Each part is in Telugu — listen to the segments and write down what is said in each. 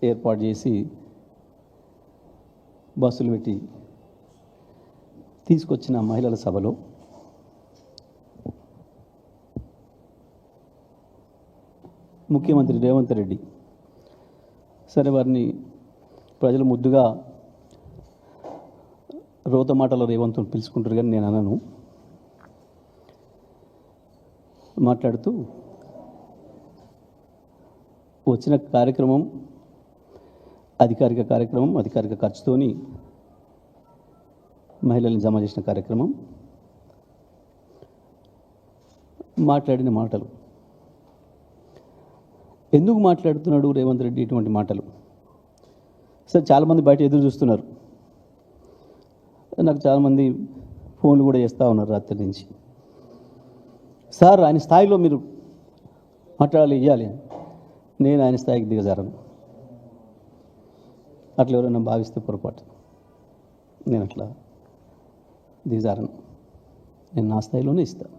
ఏర్పాటు చేసి బస్సులు పెట్టి తీసుకొచ్చిన మహిళల సభలో ముఖ్యమంత్రి రేవంత్ రెడ్డి సరే వారిని ప్రజలు ముద్దుగా రోత మాటల రేవంత్ని పిలుచుకుంటారు కానీ నేను అనను. మాట్లాడుతూ వచ్చిన కార్యక్రమం అధికారిక ఖర్చుతోని మహిళల్ని జమ చేసిన కార్యక్రమం, మాట్లాడిన మాటలు, ఎందుకు మాట్లాడుతున్నాడు రేవంత్ రెడ్డి ఇటువంటి మాటలు? సరే, చాలామంది బయట ఎదురు చూస్తున్నారు. నాకు చాలామంది ఫోన్లు కూడా చేస్తూ ఉన్నారు రాత్రి నుంచి. సార్, ఆయన స్థాయిలో మీరు మాట్లాడాలి, ఇవ్వాలి. నేను ఆయన స్థాయికి దిగజారను. అట్లా ఎవరైనా భావిస్తే పొరపాటు. నేను అట్లా దిగజారను. నేను నా స్థాయిలోనే ఇస్తాను.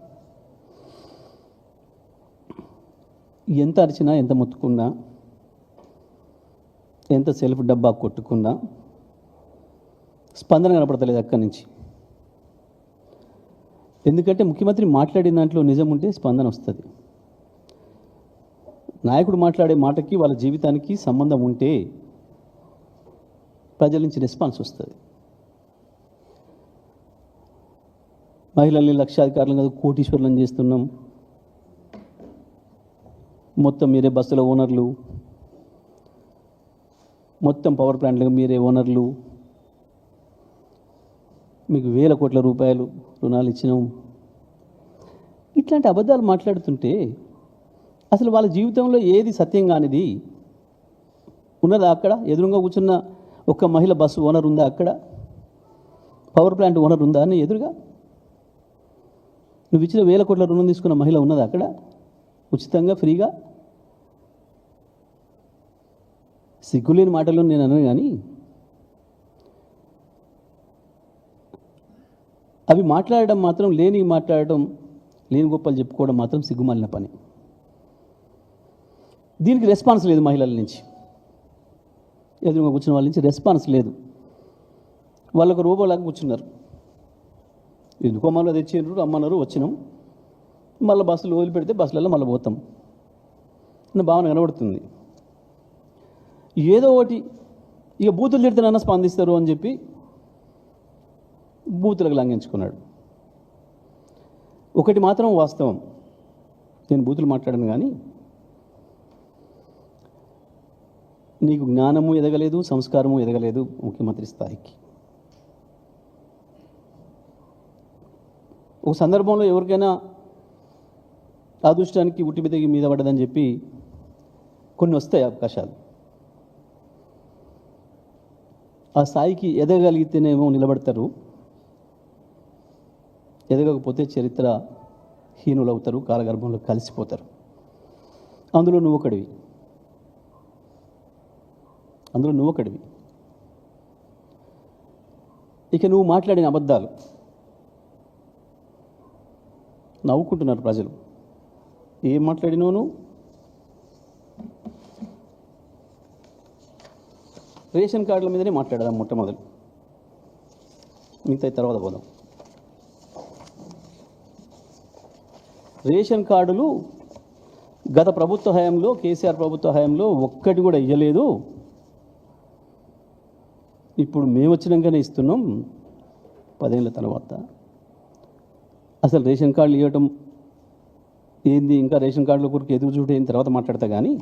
ఎంత అరిచినా, ఎంత మొత్తుకున్నా, ఎంత సెల్ఫ్ డబ్బా కొట్టుకున్నా స్పందన కనపడతలేదు అక్కడి నుంచి. ఎందుకంటే ముఖ్యమంత్రి మాట్లాడిన దాంట్లో నిజం ఉంటే స్పందన వస్తుంది. నాయకుడు మాట్లాడే మాటకి వాళ్ళ జీవితానికి సంబంధం ఉంటే ప్రజల నుంచి రెస్పాన్స్ వస్తుంది. మహిళల్ని లక్షాధికారులను కాదు కోటీశ్వరులను చేస్తున్నాం, మొత్తం మీరే బస్సుల ఓనర్లు, మొత్తం పవర్ ప్లాంట్లకు మీరే ఓనర్లు, మీకు వేల కోట్ల రూపాయలు రుణాలు ఇచ్చినాం. ఇట్లాంటి అబద్ధాలు మాట్లాడుతుంటే అసలు వాళ్ళ జీవితంలో ఏది సత్యం కానిది ఉన్నదా? అక్కడ ఎదురుగా కూర్చున్న ఒక్క మహిళ బస్సు ఓనర్ ఉందా? అక్కడ పవర్ ప్లాంట్ ఓనర్ ఉందా అని ఎదురుగా? నువ్వు ఇచ్చిన వేల కోట్ల రుణం తీసుకున్న మహిళ ఉన్నదా అక్కడ ఉచితంగా, ఫ్రీగా? సిగ్గులేని మాటలు నేను అనను, కానీ అవి మాట్లాడడం మాత్రం, మాట్లాడడం, లేని గొప్పలు చెప్పుకోవడం మాత్రం సిగ్గుమాలిన పని. దీనికి రెస్పాన్స్ లేదు మహిళల నుంచి, ఎదురుగా కూర్చున్న వాళ్ళ నుంచి రెస్పాన్స్ లేదు. వాళ్ళకు రూపంలాగా కూర్చున్నారు. ఎందుకో మళ్ళీ తెచ్చిండ్రు, రమ్మన్నారు, వచ్చినాం, మళ్ళీ బస్సులు వదిలిపెడితే బస్సులలో మళ్ళీ పోతాం అన్న భావన కనబడుతుంది. ఏదో ఒకటి ఇక బూతులు తిడితేనన్నా స్పందిస్తారు అని చెప్పి బూతులకు లంఘించుకున్నాడు. ఒకటి మాత్రం వాస్తవం, నేను బూతులు మాట్లాడాను, కానీ నీకు జ్ఞానము ఎదగలేదు, సంస్కారము ఎదగలేదు ముఖ్యమంత్రి స్థాయికి. ఒక సందర్భంలో ఎవరికైనా అదృష్టానికి ఉట్టిబితికి మీద పడ్డదని చెప్పి కొన్ని వస్తాయి అవకాశాలు. ఆ స్థాయికి ఎదగలిగితేనేమో నిలబడతారు, ఎదగకపోతే చరిత్ర హీనులవుతారు, కాలగర్భంలో కలిసిపోతారు. అందులో నువ్వు ఒకడివి. ఇక నువ్వు మాట్లాడిన అబద్ధాలు నవ్వుకుంటున్నారు ప్రజలు. ఏం మాట్లాడినావు నువ్వు? రేషన్ కార్డుల మీదనే మాట్లాడదాం మొట్టమొదలు, మిగతా తర్వాత పోదాం. రేషన్ కార్డులు గత ప్రభుత్వ హయాంలో, కేసీఆర్ ప్రభుత్వ హయాంలో ఒక్కటి కూడా ఇవ్వలేదు. ఇప్పుడు మేము వచ్చినాకనే ఇస్తున్నాం 10 ఏళ్ళ తర్వాత. అసలు రేషన్ కార్డులు ఇవ్వటం ఏంది, ఇంకా రేషన్ కార్డుల కొరకు ఎదురు చూడటం అయిన తర్వాత మాట్లాడతా. కానీ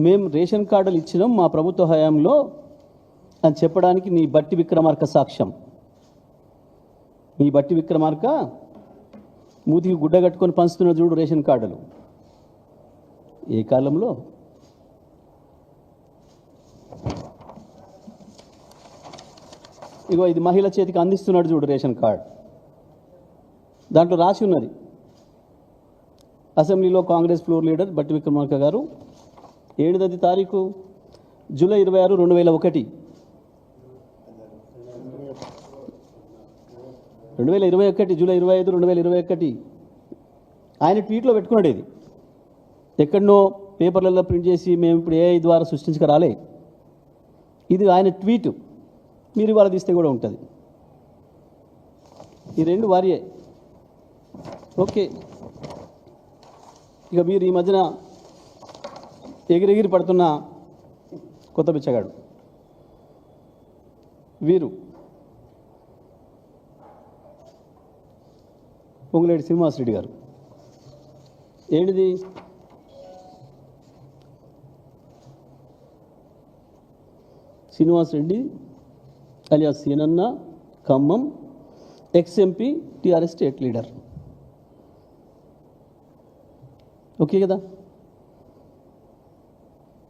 మేము రేషన్ కార్డులు ఇచ్చినాం మా ప్రభుత్వ హయాంలో అని చెప్పడానికి నీ బట్టి విక్రమార్క సాక్ష్యం. నీ బట్టి విక్రమార్క మూతికి గుడ్డ కట్టుకొని పంచుతున్న చూడు రేషన్ కార్డులు. ఏ కాలంలో? ఇగో ఇది మహిళ చేతికి అందిస్తున్నాడు చూడు రేషన్ కార్డు. దాంట్లో రాసి ఉన్నది, అసెంబ్లీలో కాంగ్రెస్ ఫ్లోర్ లీడర్ బట్టి విక్రమార్క గారు 7వ తారీఖు జూలై 26, 2001 2021 జూలై 25, 2021 ఆయన ట్వీట్లో పెట్టుకున్నాడు. ఇది ఎక్కడనో పేపర్లలో ప్రింట్ చేసి మేము ఇప్పుడు ఏఐ ద్వారా సృష్టించక రాలే. ఇది ఆయన ట్వీట్, మీరు ఇవాళ తీస్తే కూడా ఉంటుంది. ఈ రెండు వారియే. ఓకే, ఇక మీరు ఈ మధ్యన ఎగిరెగిరి పడుతున్న కొత్త బిచ్చగాడు వీరు పొంగులేటి శ్రీనివాసరెడ్డి గారు. ఏంటిది? శ్రీనివాసరెడ్డి అలియాస్ సీనన్న, Khammam, ex-MP, TRS state leader. Okay కదా?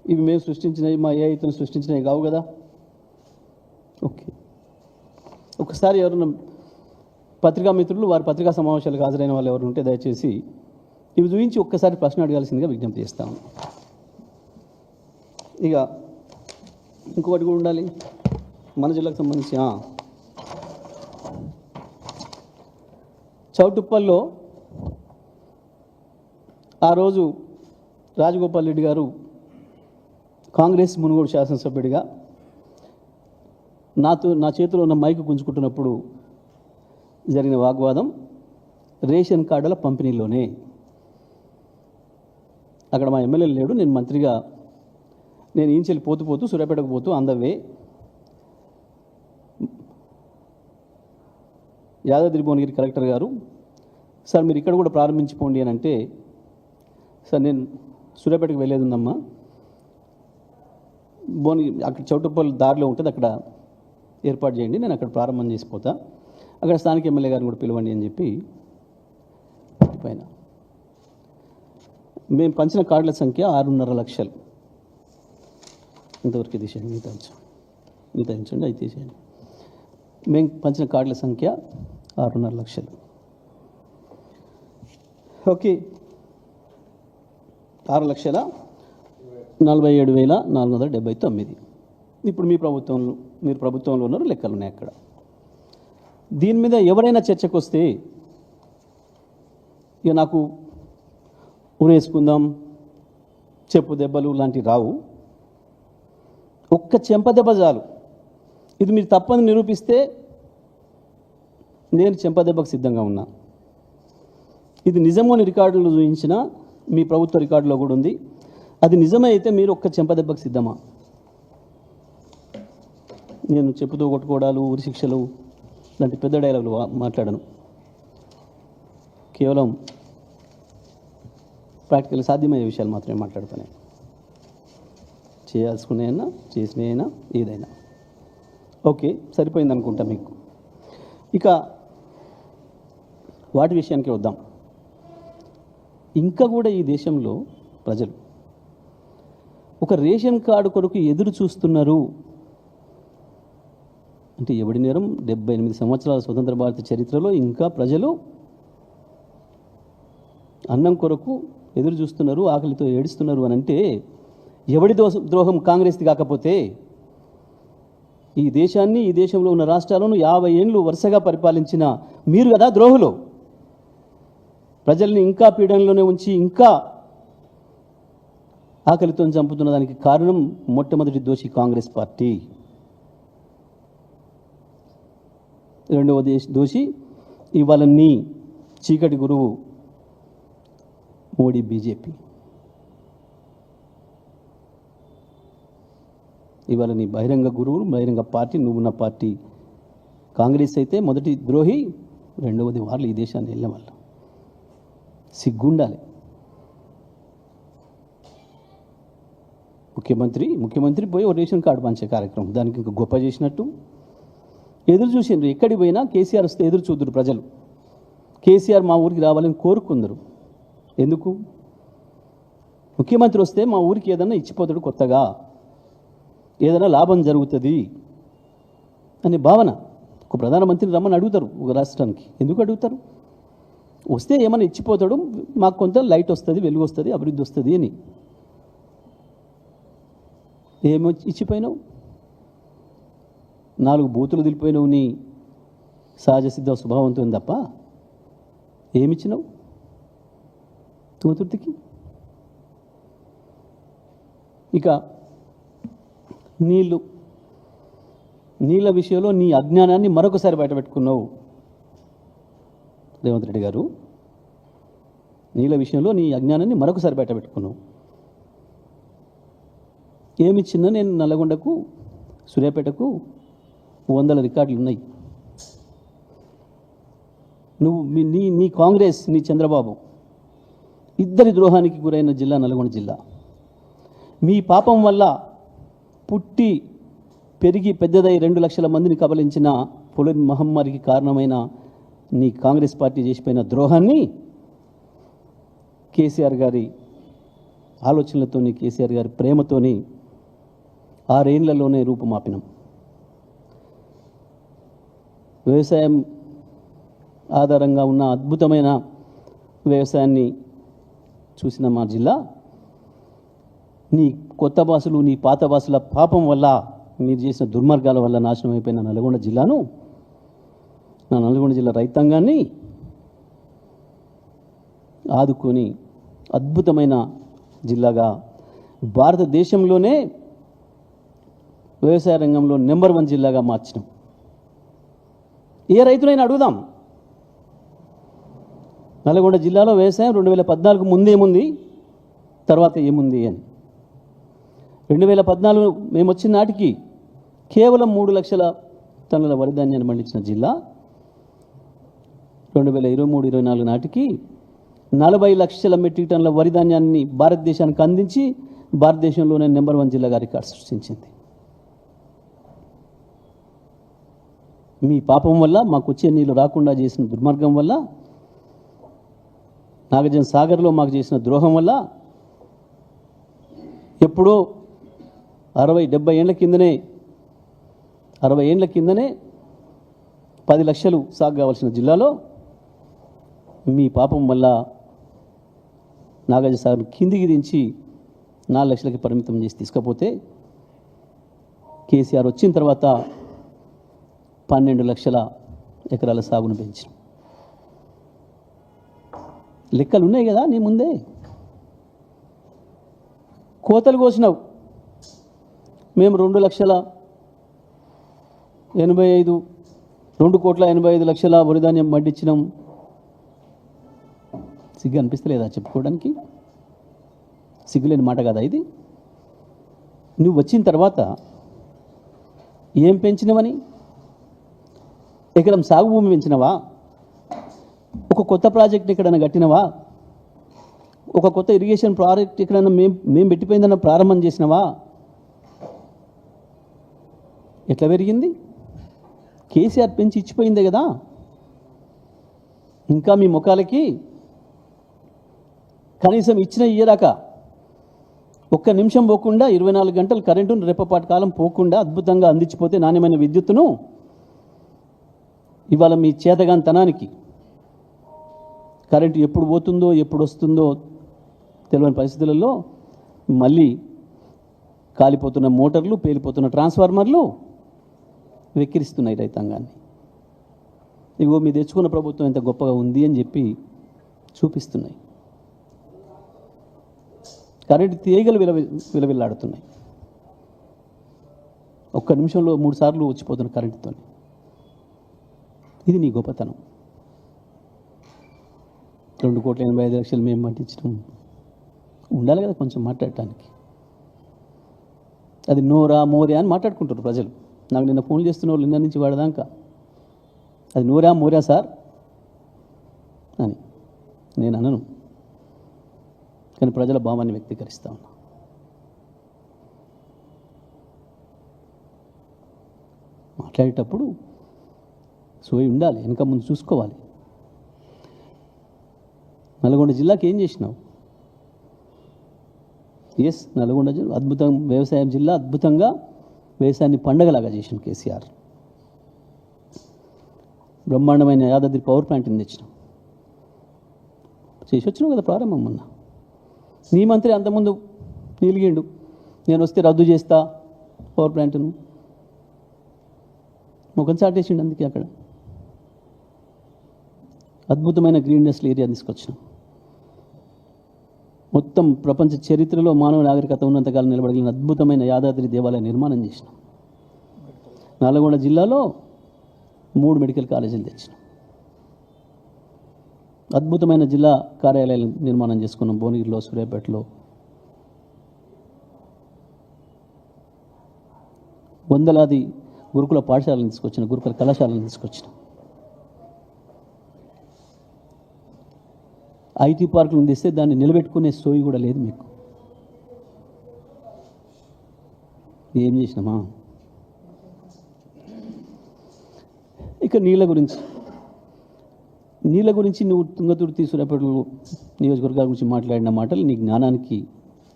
ఇవి మేము సృష్టించినవి, మా ఏఐతో సృష్టించినవి కావు కదా? ఓకే, ఒకసారి ఎవరన్నా పత్రికా మిత్రులు వారి పత్రికా సమావేశాలకు హాజరైన వాళ్ళు ఎవరు ఉంటే దయచేసి ఇవి చూపించి ఒక్కసారి ప్రశ్న అడగాల్సిందిగా విజ్ఞప్తి చేస్తాము. ఇక ఇంకొకటి కూడా ఉండాలి మన జిల్లాకు సంబంధించి. చౌటుప్పల్లో ఆ రోజు రాజగోపాల్ రెడ్డి గారు కాంగ్రెస్ మునుగోడు శాసనసభ్యుడిగా నా చేతిలో ఉన్న మైకు గుంజుకుంటున్నప్పుడు జరిగిన వాగ్వాదం రేషన్ కార్డుల పంపిణీలోనే. అక్కడ మా ఎమ్మెల్యే లేడు, నేను మంత్రిగా నేను ఈంచెల్లి పోతూ సూర్యాపేటకు పోతూ అందవే యాదాద్రి భువనగిరి కలెక్టర్ గారు, సార్ మీరు ఇక్కడ కూడా ప్రారంభించిపోండి అని అంటే, సార్ నేను సూర్యాపేటకు వెళ్ళేది ఉందమ్మా, భువనగిరి అక్కడ చౌటుప్పల్ దారిలో ఉంటుంది, అక్కడ ఏర్పాటు చేయండి, నేను అక్కడ ప్రారంభం చేసిపోతా, అక్కడ స్థానిక ఎమ్మెల్యే గారిని కూడా పిలవండి అని చెప్పి పైన మేము పంచిన కార్డుల సంఖ్య 6.5 లక్షలు. ఇంతవరకు తీసేయండి, మిగతా ఉంచండి, అది తీసేయండి. మేము పంచిన కార్డుల సంఖ్య 6.5 లక్షలు. ఓకే, 6,47,479. ఇప్పుడు మీరు ప్రభుత్వంలో ఉన్నారు, లెక్కలు ఉన్నాయి అక్కడ. దీని మీద ఎవరైనా చర్చకు వస్తే ఇక నాకు ఉరేసుకుందాం, చెప్పు దెబ్బలు లాంటివి రావు. ఒక్క చెంప దెబ్బ చాలు. ఇది మీరు తప్పని నిరూపిస్తే నేను చెంప దెబ్బకు సిద్ధంగా ఉన్నా. ఇది నిజమో అని రికార్డులు చూపించిన మీ ప్రభుత్వ రికార్డులో కూడా ఉంది. అది నిజమైతే మీరు ఒక్క చెంప దెబ్బకు సిద్ధమా? నేను చెప్పుతో కొట్టుకోవడాలు, ఉరి శిక్షలు లాంటి పెద్ద డైలాగులు మాట్లాడను. కేవలం ప్రాక్టికల్ సాధ్యమయ్యే విషయాలు మాత్రమే మాట్లాడుతాను. చేయాల్సుకునేనా, చేసినైనా, ఏదైనా. ఓకే, సరిపోయింది అనుకుంటా మీకు. ఇక వాటి విషయానికి వద్దాం. ఇంకా కూడా ఈ దేశంలో ప్రజలు ఒక రేషన్ కార్డు కొరకు ఎదురు చూస్తున్నారు అంటే ఎవడి నేరం? 78 సంవత్సరాల స్వతంత్ర భారత చరిత్రలో ఇంకా ప్రజలు అన్నం కొరకు ఎదురు చూస్తున్నారు, ఆకలితో ఏడుస్తున్నారు అని అంటే ఎవడి ద్రోహం కాంగ్రెస్ది కాకపోతే? ఈ దేశాన్ని, ఈ దేశంలో ఉన్న రాష్ట్రాలను 50 ఏళ్ళు వరుసగా పరిపాలించిన మీరు కదా ద్రోహులు. ప్రజల్ని ఇంకా పీడనలోనే ఉంచి ఇంకా ఆకలితో చంపుతున్న దానికి కారణం మొట్టమొదటి దోషి కాంగ్రెస్ పార్టీ. రెండవ దోషి ఇవాళ నీ చీకటి గురువు మోడీ, బీజేపీ. ఇవాళ నీ బహిరంగ గురువులు, బహిరంగ పార్టీ, నువ్వున్న పార్టీ కాంగ్రెస్ అయితే మొదటి ద్రోహి, రెండవది వాళ్ళు ఈ దేశాన్ని వెళ్ళిన వాళ్ళు. సిగ్గుండాలి. ముఖ్యమంత్రి పోయి ఓ రేషన్ కార్డు పంచే కార్యక్రమం, దానికి ఇంకా గొప్ప చేసినట్టు ఎదురు చూసిండ్రు. ఎక్కడికి పోయినా కేసీఆర్ వస్తే ఎదురు చూద్దరు ప్రజలు. కేసీఆర్ మా ఊరికి రావాలని కోరుకుందరు. ఎందుకు? ముఖ్యమంత్రి వస్తే మా ఊరికి ఏదన్నా ఇచ్చిపోతాడు, కొత్తగా ఏదైనా లాభం జరుగుతుంది అనే భావన. ఒక ప్రధానమంత్రిని రమ్మని అడుగుతారు ఒక రాష్ట్రానికి. ఎందుకు అడుగుతారు? వస్తే ఏమైనా ఇచ్చిపోతాడు, మాకు కొంత లైట్ వస్తుంది, వెలుగు వస్తుంది, అభివృద్ధి వస్తుంది అని. ఏమో ఇచ్చిపోయినావు? 4 బూతులు దిలిపోయినావు నీ సహజ సిద్ధ స్వభావంతో తప్ప ఏమిచ్చినావు తూతుర్తికి? ఇక నీళ్ళు నీళ్ళ విషయంలో నీ అజ్ఞానాన్ని మరొకసారి బయటపెట్టుకున్నావు రేవంత్ రెడ్డి గారు. నీళ్ళ విషయంలో నీ అజ్ఞానాన్ని మరొకసారి బయటపెట్టుకున్నావు. ఏమిచ్చినా నేను నల్లగొండకు, సూర్యాపేటకు 100 రికార్డులు ఉన్నాయి. నువ్వు నీ కాంగ్రెస్, నీ చంద్రబాబు ఇద్దరి ద్రోహానికి గురైన జిల్లా నల్గొండ జిల్లా. మీ పాపం వల్ల పుట్టి పెరిగి పెద్దదై 2 లక్షల మందిని కబలించిన పొలిన్ మహమ్మారికి కారణమైన నీ కాంగ్రెస్ పార్టీ చేసిపోయిన ద్రోహాన్ని కేసీఆర్ గారి ఆలోచనలతోని, కేసీఆర్ గారి ప్రేమతోని 6 ఏళ్లలోనే రూపుమాపినాం. వ్యవసాయం ఆధారంగా ఉన్న అద్భుతమైన వ్యవసాయాన్ని చూసిన మా జిల్లా నీ కొత్త భాషలు, నీ పాత భాషల పాపం వల్ల, మీరు చేసిన దుర్మార్గాల వల్ల నాశనం అయిపోయిన నల్గొండ జిల్లాను, నా నల్గొండ జిల్లా రైతాంగాన్ని ఆదుకొని అద్భుతమైన జిల్లాగా భారతదేశంలోనే వ్యవసాయ రంగంలో నెంబర్ 1 జిల్లాగా మార్చినాం. ఏ రైతునైనా అడుగుదాం, నల్గొండ జిల్లాలో వ్యవసాయం 2014 ముందేముంది, తర్వాత ఏముంది అని. 2014 మేము వచ్చిన నాటికి కేవలం 3 లక్షల టన్నుల వరి ధాన్యాన్ని పండించిన జిల్లా 2023-24 నాటికి 40 లక్షల మెట్రిక్ టన్నుల వరి ధాన్యాన్ని భారతదేశానికి అందించి భారతదేశంలోనే నెంబర్ 1 జిల్లాగా రికార్డు సృష్టించింది. మీ పాపం వల్ల, మాకు వచ్చే నీళ్ళు రాకుండా చేసిన దుర్మార్గం వల్ల, నాగార్జున సాగర్లో మాకు చేసిన ద్రోహం వల్ల ఎప్పుడో 60-70 ఏళ్ల కిందనే 10 లక్షలు సాగు కావాల్సిన జిల్లాలో మీ పాపం వల్ల నాగార్జున సాగర్ కిందికి దించి 4 లక్షలకి పరిమితం చేసి తీసుకపోతే కేసీఆర్ వచ్చిన తర్వాత 12 లక్షల ఎకరాల సాగును పెంచినాం. లెక్కలు ఉన్నాయి కదా నీ ముందే. కోతలు కోసినావు. మేము 2,85,00,000 వరిధాన్యం పండించినాం. సిగ్గు అనిపిస్తలేదా చెప్పుకోవడానికి? సిగ్గులేని మాట కదా ఇది. నువ్వు వచ్చిన తర్వాత ఏం పెంచినవని? ఎకరం సాగు భూమి పెంచినవా? ఒక కొత్త ప్రాజెక్ట్ని ఎక్కడైనా కట్టినవా? ఒక కొత్త ఇరిగేషన్ ప్రాజెక్ట్ ఎక్కడైనా మేము పెట్టిపోయిందన్న ప్రారంభం చేసినవా? ఎట్లా పెరిగింది? కేసీఆర్ పెంచి ఇచ్చిపోయిందే కదా. ఇంకా మీ ముఖాలకి కనీసం ఇచ్చిన ఇయ్యదాకా ఒక్క నిమిషం పోకుండా 24 గంటలు కరెంటును రెప్పపాటు కాలం పోకుండా అద్భుతంగా అందించిపోతే నాణ్యమైన విద్యుత్తును ఇవాళ మీ చేతగాంతనానికి కరెంటు ఎప్పుడు పోతుందో ఎప్పుడు వస్తుందో తెలియని పరిస్థితులలో మళ్ళీ కాలిపోతున్న మోటార్లు, పేలిపోతున్న ట్రాన్స్ఫార్మర్లు వెక్కిరిస్తున్నాయి రైతాంగాన్ని. ఇగో మీ తెచ్చుకున్న ప్రభుత్వం ఎంత గొప్పగా ఉంది అని చెప్పి చూపిస్తున్నాయి. కరెంటు తీగలు విలవిల్లాడుతున్నాయి. ఒక్క నిమిషంలో 3 సార్లు వచ్చిపోతున్న కరెంటుతో. ఇది నీ గొప్పతనం. 2,85,00,000 మేము పండించడం ఉండాలి కదా కొంచెం మాట్లాడటానికి. అది నోరా మోరే అని మాట్లాడుకుంటారు ప్రజలు. నాకు నిన్న ఫోన్ చేస్తున్న వాళ్ళు నిన్న నుంచి వాడదాకా అది నోరా మోరా సార్ అని నేను అనను, కానీ ప్రజల భావాన్ని వ్యక్తీకరిస్తా ఉన్నా. మాట్లాడేటప్పుడు సోయి ఉండాలి, వెనక ముందు చూసుకోవాలి. నల్గొండ జిల్లాకి ఏం చేసినావు? ఎస్, నల్గొండ జిల్లా అద్భుతం వ్యవసాయం జిల్లా, అద్భుతంగా వ్యవసాయాన్ని పండగలాగా చేసిన కేసీఆర్. బ్రహ్మాండమైన యాదాద్రి పవర్ ప్లాంట్ని తెచ్చినాం. చేసి వచ్చినావు కదా ప్రారంభం. మొన్న నీ మంత్రి అంతకుముందు నిలిగిండు, నేను వస్తే రద్దు చేస్తా పవర్ ప్లాంట్ను. ముఖం చాటేసిండు. అందుకే అక్కడ అద్భుతమైన గ్రీన్ ఇండస్ట్రియల్ ఏరియా తీసుకొచ్చినాం. మొత్తం ప్రపంచ చరిత్రలో మానవ నాగరికత ఉన్నంతకాలం నిలబడగలిగిన అద్భుతమైన యాదాద్రి దేవాలయ నిర్మాణం చేసినాం. నల్గొండ జిల్లాలో 3 మెడికల్ కాలేజీలు తెచ్చినాం. అద్భుతమైన జిల్లా కార్యాలయాలు నిర్మాణం చేసుకున్నాం. భువనగిరిలో, సూర్యాపేటలో. వందలాది గురుకుల పాఠశాలను తీసుకొచ్చిన, గురుకుల కళాశాలను తీసుకొచ్చిన. ఐటీ పార్కులను తెస్తే దాన్ని నిలబెట్టుకునే సోయి కూడా లేదు మీకు. ఏం చేసినామా? ఇక నీళ్ళ గురించి నువ్వు తుంగతుర్తి, సూర్యాపేట నియోజకవర్గాల గురించి మాట్లాడిన మాటలు నీ జ్ఞానానికి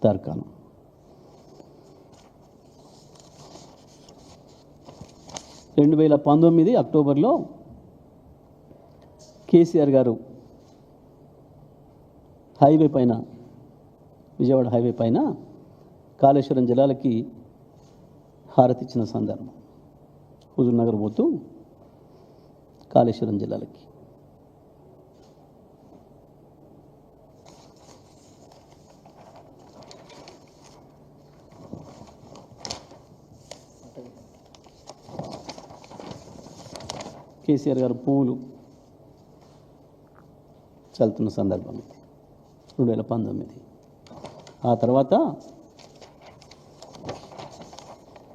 తార్కాణం. రెండు 2019 అక్టోబర్లో కేసీఆర్ గారు హైవే పైన, విజయవాడ హైవే పైన కాళేశ్వరం జలాలకి హారతిచ్చిన సందర్భం. హుజూర్ నగర్ పోతూ కాళేశ్వరం జలాలకి. కేసీఆర్ గారు పువ్వులు చల్లుతున్న సందర్భం ఇది 2019. ఆ తర్వాత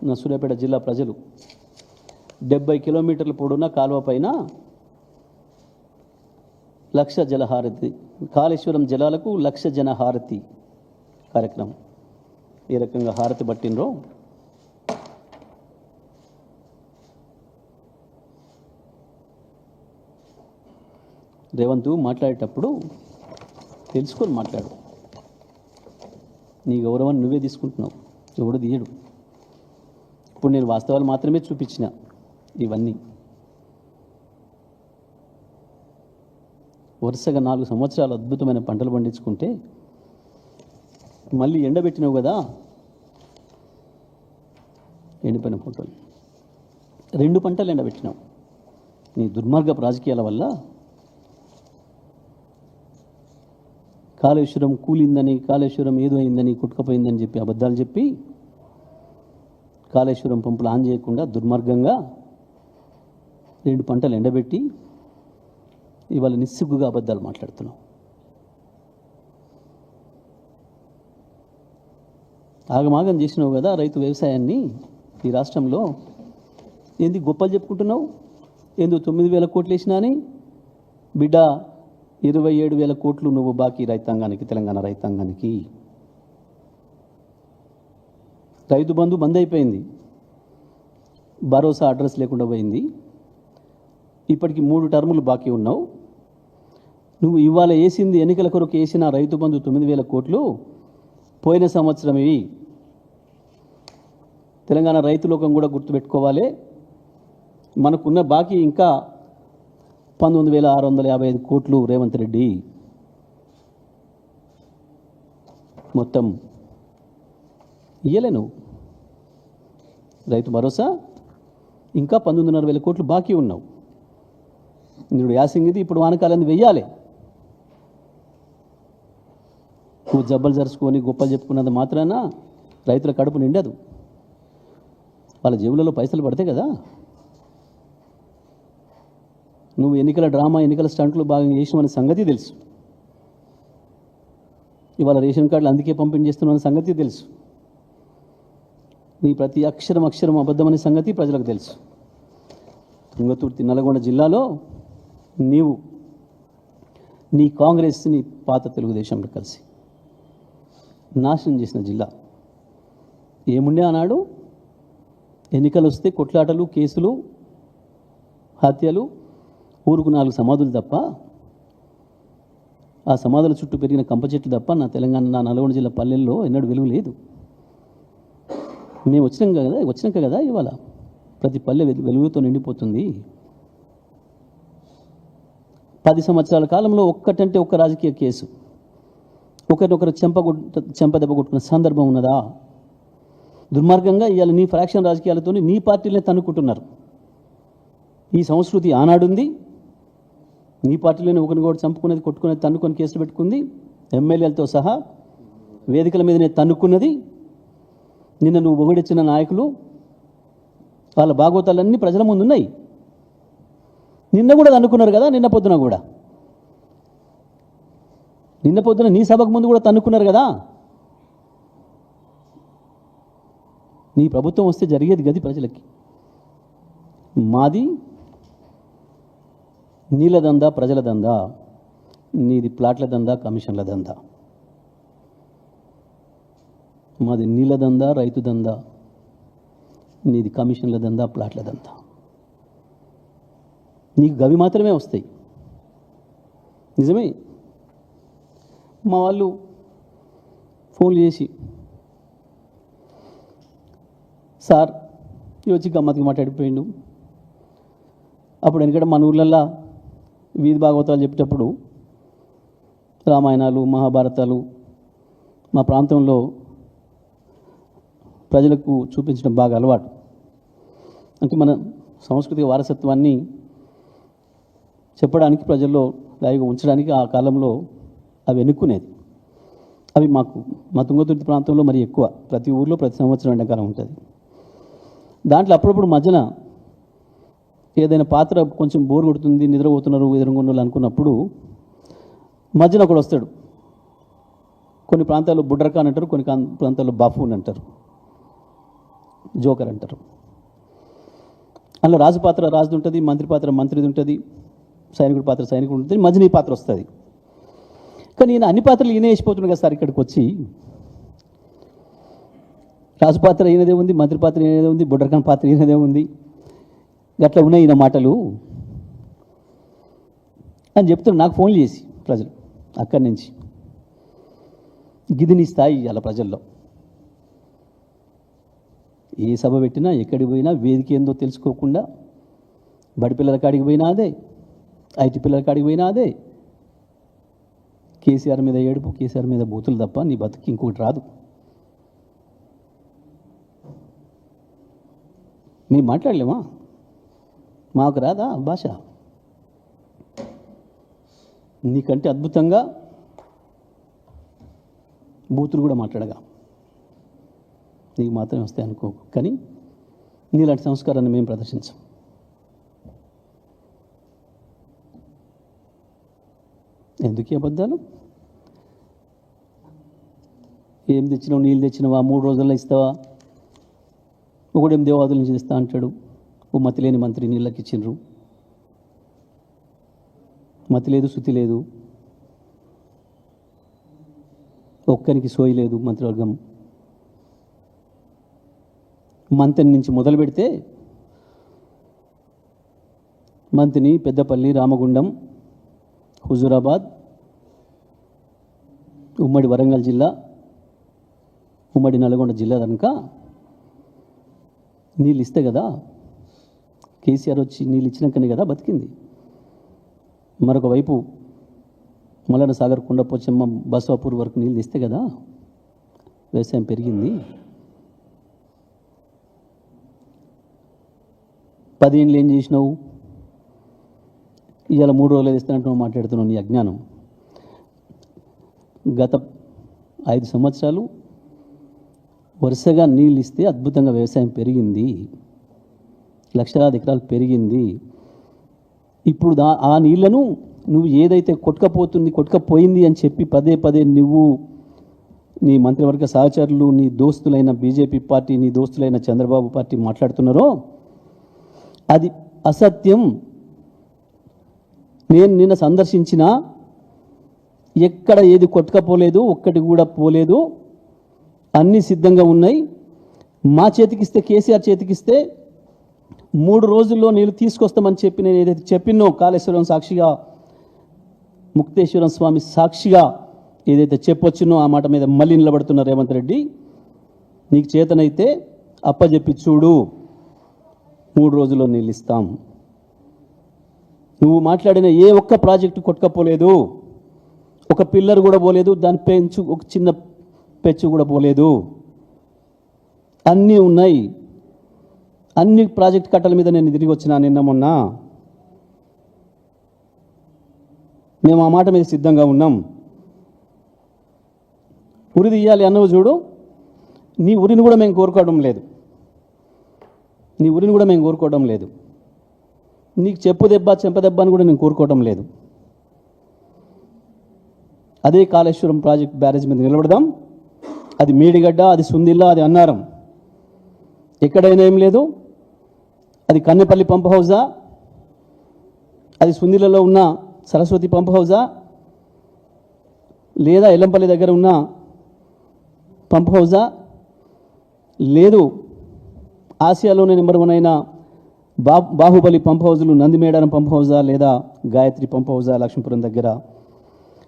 నా సూర్యాపేట జిల్లా ప్రజలు 70 కిలోమీటర్ల పొడవున కాలువ పైన 1,00,000 జలహారతి, కాళేశ్వరం జలాలకు 1,00,000 జనహారతి కార్యక్రమం ఏ రకంగా హారతి పట్టినరో రేవంత్ మాట్లాడేటప్పుడు తెలుసుకొని మాట్లాడు. నీ గౌరవాన్ని నువ్వే తీసుకుంటున్నావు, ఎవడు తీయడు. ఇప్పుడు నేను వాస్తవాలు మాత్రమే చూపించిన. ఇవన్నీ వరుసగా 4 సంవత్సరాలు అద్భుతమైన పంటలు పండించుకుంటే మళ్ళీ ఎండబెట్టినావు కదా, ఎండిపోయిన ఫోటోలు. 2 పంటలు ఎండబెట్టినావు. నీ దుర్మార్గపు రాజకీయాల వల్ల కాళేశ్వరం కూలిందని, కాళేశ్వరం ఏదో అయిందని, కుట్టుకపోయిందని చెప్పి అబద్ధాలు చెప్పి కాళేశ్వరం పంపులు ఆన్ చేయకుండా దుర్మార్గంగా 2 పంటలు ఎండబెట్టి ఇవాళ నిస్సిగ్గుగా అబద్ధాలు మాట్లాడుతున్నావు. ఆగమాగం చేసినావు కదా రైతు వ్యవసాయాన్ని ఈ రాష్ట్రంలో. ఏంది గొప్పలు చెప్పుకుంటున్నావు? ఏందో 9,000 కోట్లు వేసినా అని. బిడ్డ 27,000 కోట్లు నువ్వు బాకీ రైతాంగానికి, తెలంగాణ రైతాంగానికి. రైతు బంధు బంద్ అయిపోయింది, భరోసా అడ్రస్ లేకుండా పోయింది. ఇప్పటికి 3 టర్ములు బాకీ ఉన్నావు. నువ్వు ఇవాళ వేసింది, ఎన్నికల కొరకు వేసిన రైతు బంధు 9,000 కోట్లు పోయిన సంవత్సరం ఇవి. తెలంగాణ రైతులోకం కూడా గుర్తుపెట్టుకోవాలి. మనకున్న బాకీ ఇంకా 19,655 కోట్లు. రేవంత్ రెడ్డి మొత్తం ఇయ్యలే నువ్వు. రైతు భరోసా ఇంకా 19,500 కోట్లు బాకీ ఉన్నావు. నువ్వు యాసింగిది ఇప్పుడు వానకాలం వెయ్యాలి. నువ్వు జబ్బలు జరుచుకొని గొప్పలు చెప్పుకున్నది మాత్రాన రైతుల కడుపు నిండదు. వాళ్ళ జేబులలో పైసలు పడితే కదా. నువ్వు ఎన్నికల డ్రామా, ఎన్నికల స్టంట్లు బాగా చేసినవన్న సంగతి తెలుసు. ఇవాళ రేషన్ కార్డులు అందుకే పంపిణీ చేస్తున్నామన్న సంగతి తెలుసు. నీ ప్రతి అక్షరం అబద్ధమనే సంగతి ప్రజలకు తెలుసు. తుంగతుర్తి, నల్గొండ జిల్లాలో నీవు నీ కాంగ్రెస్ని పాత తెలుగుదేశంలో కలిసి నాశనం చేసిన జిల్లా. ఏముండే ఆనాడు? ఎన్నికలు వస్తే కొట్లాటలు, కేసులు, హత్యలు, ఊరుకు 4 సమాధులు తప్ప, ఆ సమాధుల చుట్టూ పెరిగిన కంప చెట్లు తప్ప నా తెలంగాణ, నా నల్గొండ జిల్లా పల్లెల్లో ఎన్నడూ వెలుగు లేదు. మేము వచ్చినాక కదా ఇవాళ ప్రతి పల్లె వెలుగుతో నిండిపోతుంది. 10 సంవత్సరాల కాలంలో ఒక్కటంటే ఒక్క రాజకీయ కేసు, ఒకరినొకరు చెంపదెబ్బ కొట్టుకున్న సందర్భం ఉన్నదా? దుర్మార్గంగా ఇవాళ నీ ఫ్రాక్షన్ రాజకీయాలతో నీ పార్టీలనే తన్నుకుంటున్నారు. ఈ సంస్కృతి ఆనాడుంది. నీ పార్టీలోనే ఒకరిని కూడా చంపుకునేది, కొట్టుకునేది, తన్నుకొని కేసులు పెట్టుకుంది. ఎమ్మెల్యేలతో సహా వేదికల మీదనే తన్నుకున్నది. నిన్న నువ్వు పొగిడిచ్చిన నాయకులు వాళ్ళ భాగవతాలన్నీ ప్రజల ముందు ఉన్నాయి. నిన్న కూడా తన్నుకున్నారు కదా, నిన్న పొద్దున నీ సభకు ముందు కూడా తన్నుకున్నారు కదా. నీ ప్రభుత్వం వస్తే జరిగేది గది ప్రజలకి. మాది నీళ్ళ దందా, ప్రజల దందా. నీది ప్లాట్ల దందా, కమిషన్ల దందా. మాది నీళ్ళ దందా, రైతు దందా. నీది కమిషన్ల దందా, ప్లాట్ల దందా. నీకు గవి మాత్రమే వస్తాయి. నిజమే. మా వాళ్ళు ఫోన్లు చేసి, సార్ వచ్చి గమ్మత్తుగా మాట్లాడిపోయిండు. అప్పుడు ఎందుకంటే మన ఊళ్ళల్లో వీధి భాగవతాలు చెప్పేటప్పుడు రామాయణాలు, మహాభారతాలు మా ప్రాంతంలో ప్రజలకు చూపించడం బాగా అలవాటు. అంటే మన సాంస్కృతిక వారసత్వాన్ని చెప్పడానికి, ప్రజల్లో లైవ్గా ఉంచడానికి ఆ కాలంలో అవి ఎన్నుకునేది. అవి మా తుంగతుర్తి ప్రాంతంలో మరి ఎక్కువ. ప్రతి ఊర్లో ప్రతి సంవత్సరం ఎండాకాలం ఉంటుంది. దాంట్లో అప్పుడప్పుడు మధ్యన ఏదైనా పాత్ర కొంచెం బోర్ కొడుతుంది, నిద్రపోతున్నారు ఎదురుగుండలు అనుకున్నప్పుడు మధ్యన ఒకడు వస్తాడు. కొన్ని ప్రాంతాల్లో బుడ్రకాన్ అంటారు, కొన్ని ప్రాంతాల్లో బాఫూన్ అంటారు, జోకర్ అంటారు. అందులో రాజు పాత్ర రాజుది ఉంటుంది, మంత్రి పాత్ర మంత్రిది ఉంటుంది, సైనికుడి పాత్ర సైనికుడు ఉంటుంది, మధ్యన ఈ పాత్ర వస్తుంది. కానీ ఈయన అన్ని పాత్రలు ఈయన వేసిపోతున్నాడు కదా సార్. ఇక్కడికి వచ్చి రాజు పాత్ర ఈయనదే ఉంది, మంత్రి పాత్ర ఈయనదే ఉంది, బుడ్రకాన్ పాత్ర ఈయనదే ఉంది, గట్లా ఉన్నాయి ఈయన మాటలు అని చెప్తున్నారు నాకు ఫోన్లు చేసి ప్రజలు. అక్కడి నుంచి గిదిని స్థాయి అలా ప్రజల్లో ఏ సభ పెట్టినా, ఎక్కడికి పోయినా వేదిక ఏందో తెలుసుకోకుండా, బడి పిల్లల కాడికి పోయినా అదే, ఐటీ పిల్లల కాడికి పోయినా అదే. కేసీఆర్ మీద ఏడుపు, కేసీఆర్ మీద బూతులు తప్ప నీ బతుకు ఇంకొకటి రాదు. మేము మాట్లాడలేమా? మాకు రాదా భాష? నీకంటే అద్భుతంగా బూతులు కూడా మాట్లాడగా నీకు మాత్రమే వస్తాయి అనుకో. కానీ నీలాంటి సంస్కారాన్ని మేము ప్రదర్శించాం. ఎందుకు అబద్ధాలు? ఏం తెచ్చినావు? నీళ్ళు తెచ్చినావా? 3 రోజుల్లో ఇస్తావా? ఒకడేం దేవాదుల నుంచి ఇస్తా అంటాడు. ఓ మతి లేని మంత్రి నీళ్ళకి ఇచ్చిండ్రు. మతి లేదు, శుతి లేదు, ఒక్కరికి సోయి లేదు. మంత్రివర్గం మంత్రి నుంచి మొదలు పెడితే మంత్రిని పెద్దపల్లి, రామగుండం, హుజూరాబాద్, ఉమ్మడి వరంగల్ జిల్లా, ఉమ్మడి నల్గొండ జిల్లా కనుక నీళ్ళు ఇస్తే కదా. కేసీఆర్ వచ్చి నీళ్ళు ఇచ్చినాకనే కదా బతికింది. మరొక వైపు మల్లన్న సాగర్, కొండపోచమ్మ, బసవాపూర్ వరకు నీళ్ళు ఇస్తే కదా వ్యవసాయం పెరిగింది. 10 ఏళ్ళు ఏం చేసినావు? ఇవాళ 3 రోజులు ఇస్తానంటూ మాట్లాడుతున్నావు. నీ అజ్ఞానం. గత 5 సంవత్సరాలు వరుసగా నీళ్ళు ఇస్తే అద్భుతంగా వ్యవసాయం పెరిగింది, లక్షలాది ఎకరాలు పెరిగింది. ఇప్పుడు ఆ నీళ్లను నువ్వు ఏదైతే కొట్టుకపోయింది అని చెప్పి పదే పదే నువ్వు, నీ మంత్రివర్గ సహచరులు, నీ దోస్తులైన బీజేపీ పార్టీ, నీ దోస్తులైన చంద్రబాబు పార్టీ మాట్లాడుతున్నారో అది అసత్యం. నేను నిన్న సందర్శించిన ఎక్కడ ఏది కొట్టుకపోలేదు, ఒక్కటి కూడా పోలేదు, అన్నీ సిద్ధంగా ఉన్నాయి. మా చేతికిస్తే, కేసీఆర్ చేతికిస్తే 3 రోజుల్లో నీళ్ళు తీసుకొస్తామని చెప్పి నేను ఏదైతే చెప్పినో, కాళేశ్వరం సాక్షిగా, ముక్తేశ్వరం స్వామి సాక్షిగా ఏదైతే చెప్పొచ్చునో ఆ మాట మీద మళ్ళీ నిలబడుతున్న రేవంత్ రెడ్డి, నీకు చేతనైతే అప్పచెప్పి చూడు, 3 రోజుల్లో నీళ్ళు ఇస్తాం. నువ్వు మాట్లాడిన ఏ ఒక్క ప్రాజెక్టు కొట్టుకపోలేదు, ఒక పిల్లర్ కూడా పోలేదు, దాని పెంచు ఒక చిన్న పెచ్చు కూడా పోలేదు, అన్నీ ఉన్నాయి. అన్ని ప్రాజెక్ట్ కట్టల మీద నేను తిరిగి వచ్చినా నిన్న మొన్న. మేము ఆ మాట మీద సిద్ధంగా ఉన్నాం. ఉరి తీయాలి అన్నవు చూడు, నీ ఉరిని కూడా మేము కోరుకోవడం లేదు. నీ ఊరిని కూడా మేము కోరుకోవడం లేదు. నీకు చెప్పు దెబ్బ చెంపదెబ్బ అని కూడా నేను కోరుకోవడం లేదు. అదే కాళేశ్వరం ప్రాజెక్ట్ బ్యారేజ్ మీద నిలబడదాం. అది మేడిగడ్డ, అది సుందిల్ల, అది అన్నారం, ఎక్కడైనా ఏం లేదు. అది కన్నెపల్లి పంప్ హౌజా, అది సుందిలలో ఉన్న సరస్వతి పంప్ హౌజా, లేదా ఎల్లంపల్లి దగ్గర ఉన్న పంప్ హౌజా, లేదు ఆసియాలోనే నెంబర్ 1 అయిన బాహుబలి పంప్ హౌజులు నందిమేడారం పంప్ హౌజా, లేదా గాయత్రి పంప్ హౌజా లక్ష్మీపురం దగ్గర,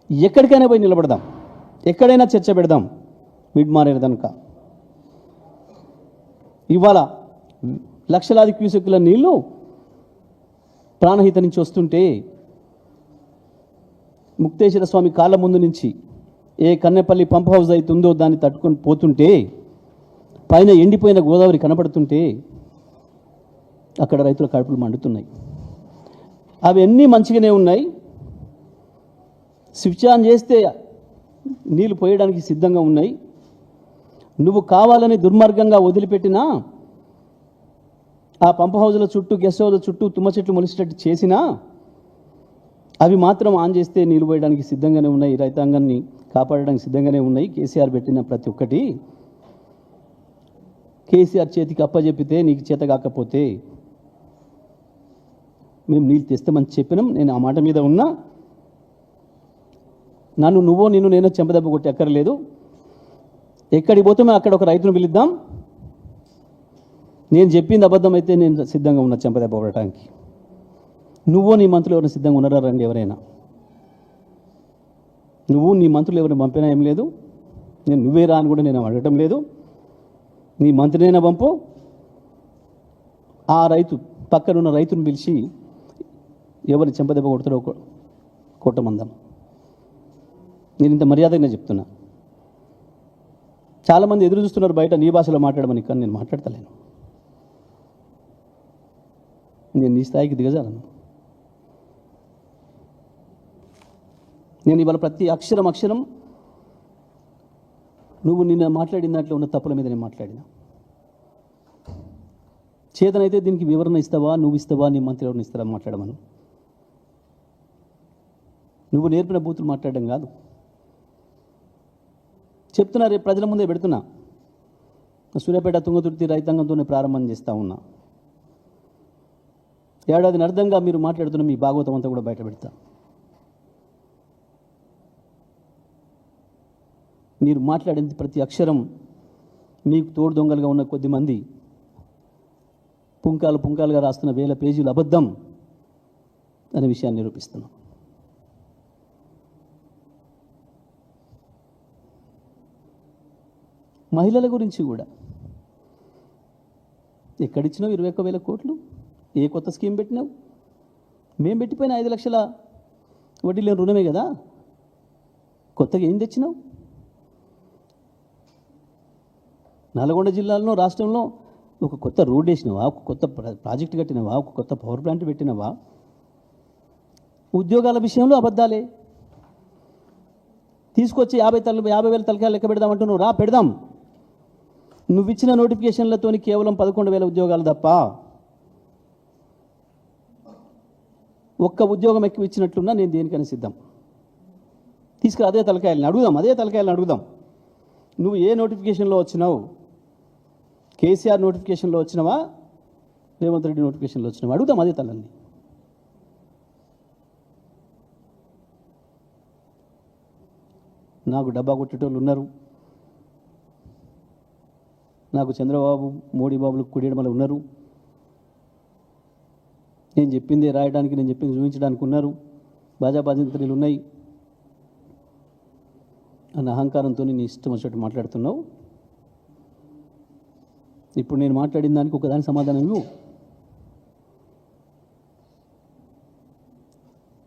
ఎక్కడికైనా పోయి నిలబడదాం, ఎక్కడైనా చర్చ పెడదాం. మిడ్ మారేదనుక ఇవాళ లక్షలాది క్యూసెక్కుల నీళ్లు ప్రాణహిత నుంచి వస్తుంటే, ముక్తేశ్వర స్వామి కాళ్ళ ముందు నుంచి ఏ కన్నెపల్లి పంప్ హౌస్ అవుతుందో దాన్ని తట్టుకొని పోతుంటే, పైన ఎండిపోయిన గోదావరి కనపడుతుంటే అక్కడ రైతుల కడుపులు మండుతున్నాయి. అవన్నీ మంచిగానే ఉన్నాయి. స్విచ్ ఆన్ చేస్తే నీళ్లు పోయడానికి సిద్ధంగా ఉన్నాయి. నువ్వు కావాలని దుర్మార్గంగా వదిలిపెట్టినా, ఆ పంప్ హౌజుల చుట్టూ, గెస్ట్ హౌజుల చుట్టూ తుమ్మ చెట్లు మొలిసేటట్టు చేసినా, అవి మాత్రం ఆన్ చేస్తే నీళ్లు పోయడానికి సిద్ధంగానే ఉన్నాయి. రైతాంగాన్ని కాపాడడానికి సిద్ధంగానే ఉన్నాయి. కేసీఆర్ పెట్టిన ప్రతి ఒక్కటి కేసీఆర్ చేతికి అప్పచెప్పితే, నీకు చేత కాకపోతే మేము నీళ్ళు తెస్తామని చెప్పినాం. నేను ఆ మాట మీద ఉన్నా. నిన్ను నేను చెంపదెబ్బ కొట్టి అక్కర్లేదు. ఎక్కడికి పోతామో అక్కడ ఒక రైతును పిలుద్దాం. నేను చెప్పింది అబద్ధం అయితే నేను సిద్ధంగా ఉన్నా చెంపదెబ్బ కొట్టడానికి. నీ మంత్రులు ఎవరైనా సిద్ధంగా ఉన్నారా? రండి ఎవరైనా. నీ మంత్రులు ఎవరైనా పంపినా ఏం లేదు. నేను నువ్వే రా అని కూడా నేను అడగటం లేదు. నీ మంత్రినైనా పంపు. ఆ రైతు పక్కనున్న రైతును పిలిచి ఎవరు చెంపదెబ్బ కొడతారో కొట్టమందాం. నేను ఇంత మర్యాదగా చెప్తున్నా. చాలామంది ఎదురు చూస్తున్నారు బయట నీ భాషలో మాట్లాడమని, కానీ నేను మాట్లాడతలేను. నేను నీ స్థాయికి దిగజాలను. నేను ఇవాళ ప్రతి అక్షరం నువ్వు నిన్న మాట్లాడిన దాంట్లో ఉన్న తప్పుల మీద నేను మాట్లాడినా. చేతనైతే దీనికి వివరణ ఇస్తావా, నువ్వు ఇస్తావా, నీ మంత్రి ఎవరిని ఇస్తారా మాట్లాడమను. నువ్వు నేర్పిన బూతులు మాట్లాడడం కాదు. చెప్తున్నా, రేపు ప్రజల ముందే పెడుతున్నా. సూర్యాపేట తుంగతుర్తి రైతాంగంతోనే ప్రారంభం చేస్తూ ఉన్నా. ఏడాదిని అర్థంగా మీరు మాట్లాడుతున్న మీ భాగవతం అంతా కూడా బయట పెడతా. మీరు మాట్లాడింది ప్రతి అక్షరం మీకు తోడు దొంగలుగా ఉన్న కొద్దిమంది పుంకాలుగా రాస్తున్న 1000 పేజీలు అబద్ధం అనే విషయాన్ని నిరూపిస్తున్నాం. మహిళల గురించి కూడా ఎక్కడిచ్చినావు 21,000 కోట్లు? ఏ కొత్త స్కీమ్ పెట్టినావు? మేము పెట్టిపోయిన 5 లక్షల వడ్డీ లేని రుణమే కదా. కొత్తగా ఏం తెచ్చినావు? నల్గొండ జిల్లాలో, రాష్ట్రంలో ఒక కొత్త రోడ్ వేసినావా? ఒక కొత్త ప్రాజెక్టు కట్టినవా? ఒక కొత్త పవర్ ప్లాంట్ పెట్టినవా? ఉద్యోగాల విషయంలో అబద్ధాలే. తీసుకొచ్చి 50,000 తలకాయలు లెక్క పెడదామంటున్నావు. రా పెడదాం. నువ్వు ఇచ్చిన నోటిఫికేషన్లతో కేవలం 11,000 ఉద్యోగాలు తప్ప ఒక్క ఉద్యోగం ఎక్కువ ఇచ్చినట్లున్నా నేను దేనికైనా సిద్ధం. తీసుకురా, అదే తలకాయలని అడుగుదాం. నువ్వు ఏ నోటిఫికేషన్లో వచ్చినావు? కేసీఆర్ నోటిఫికేషన్లో వచ్చినావా, రేవంత్ రెడ్డి నోటిఫికేషన్లో వచ్చినావా? అడుగుదాం అదే తలని. నాకు డబ్బా కొట్టేటోళ్ళు ఉన్నారు. నాకు చంద్రబాబు, మోడీ బాబులు కుడియడమలు ఉన్నారు. నేను చెప్పిందే రాయడానికి, నేను చెప్పింది చూపించడానికి ఉన్నారు. బాజాబాజింత్రీలు ఉన్నాయి అన్న అహంకారంతో నీ ఇష్టం వచ్చినట్టు మాట్లాడుతున్నావు. ఇప్పుడు నేను మాట్లాడిన దానికి ఒకదాని సమాధానం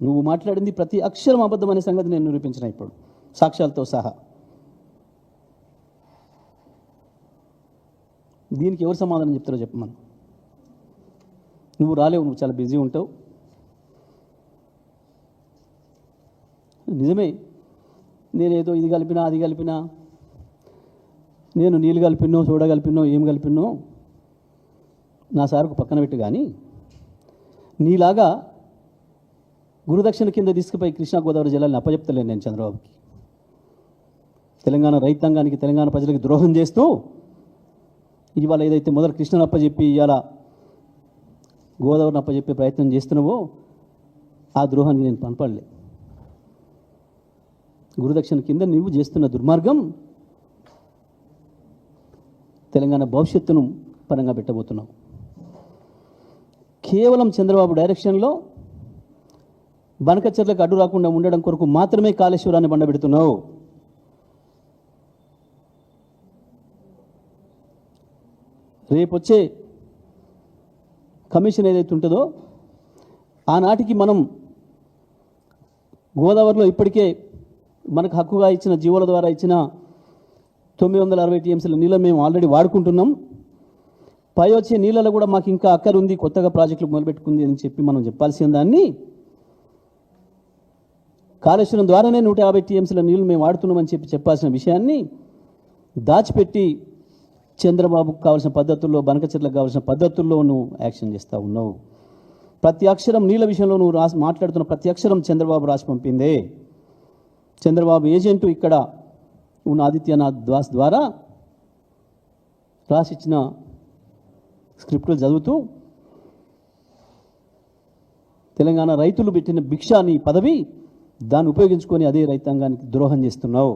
నువ్వు మాట్లాడింది ప్రతి అక్షరం అబద్ధం అనే సంగతి నేను నిరూపించిన ఇప్పుడు సాక్ష్యాలతో సహా. దీనికి ఎవరు సమాధానం చెప్తారో చెప్పమను. నువ్వు రాలేవు, నువ్వు చాలా బిజీ ఉంటావు. నిజమే, నేనేదో ఇది కలిపినా అది కలిపినా, నేను నీళ్ళు కలిపినో సోడా కలిపినో ఏం కలిపినో నా సార్కు పక్కన పెట్టి కానీ నీలాగా గురుదక్షిణ కింద తీసుకుపోయి కృష్ణా గోదావరి జిల్లాలను అప్పచెప్తలేను నేను చంద్రబాబుకి. తెలంగాణ రైతాంగానికి, తెలంగాణ ప్రజలకు ద్రోహం చేస్తూ ఇవాళ ఏదైతే మొదలు కృష్ణను అప్పచెప్పి ఇవాళ గోదావరిని అప్పచెప్పే ప్రయత్నం చేస్తున్నావో ఆ ద్రోహానికి నేను పనపడలే. గురుదక్షిణ కింద నీవు చేస్తున్న దుర్మార్గం తెలంగాణ భవిష్యత్తును పరంగా పెట్టబోతున్నావు. కేవలం చంద్రబాబు డైరెక్షన్లో బనకచెర్లకు అడ్డు రాకుండా ఉండడం కొరకు మాత్రమే కాళేశ్వరాన్ని బండబెడుతున్నావు. రేపొచ్చే కమిషన్ ఏదైతే ఉంటుందో ఆనాటికి మనం గోదావరిలో ఇప్పటికే మనకు హక్కుగా ఇచ్చిన జీవోల ద్వారా ఇచ్చిన 960 టీఎంసీల నీళ్ళ మేము ఆల్రెడీ వాడుకుంటున్నాం. పై వచ్చే నీళ్ళలో కూడా మాకు ఇంకా అక్కర ఉంది, కొత్తగా ప్రాజెక్టులు మొదలుపెట్టుకుంది అని చెప్పి మనం చెప్పాల్సిన దాన్ని కాళేశ్వరం ద్వారానే 150 టీఎంసీల నీళ్లు మేము వాడుతున్నామని చెప్పాల్సిన విషయాన్ని దాచిపెట్టి చంద్రబాబుకు కావాల్సిన పద్ధతుల్లో, బనకచెర్లకు కావాల్సిన పద్ధతుల్లో నువ్వు యాక్షన్ చేస్తూ ఉన్నావు. ప్రతి అక్షరం నీళ్ళ విషయంలో నువ్వు మాట్లాడుతున్న ప్రతి అక్షరం చంద్రబాబు రాసి పంపిందే. చంద్రబాబు ఏజెంటు ఇక్కడ ఉన్న ఆదిత్యనాథ్ దాస్ ద్వారా రాసిచ్చిన స్క్రిప్టులు చదువుతూ తెలంగాణ రైతులు పెట్టిన భిక్ష నీ పదవి, దాన్ని ఉపయోగించుకొని అదే రైతాంగానికి ద్రోహం చేస్తున్నావు.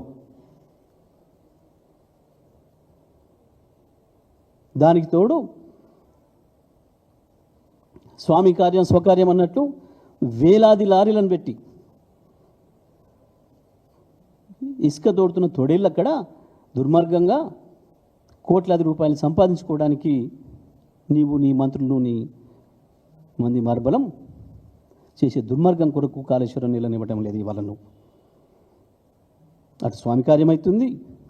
దానికి తోడు స్వామి కార్యం స్వకార్యం అన్నట్టు వేలాది లారీలను పెట్టి ఇసుక తోడుతున్న తొడేళ్ళు అక్కడ దుర్మార్గంగా కోట్లాది రూపాయలు సంపాదించుకోవడానికి నీవు, నీ మంత్రులు, నీ మంది మార్బలం చేసే దుర్మార్గం కొరకు కాళేశ్వరం నీళ్ళని ఇవ్వటం లేదు. ఇవాళ నువ్వు అటు స్వామి కార్యం అవుతుంది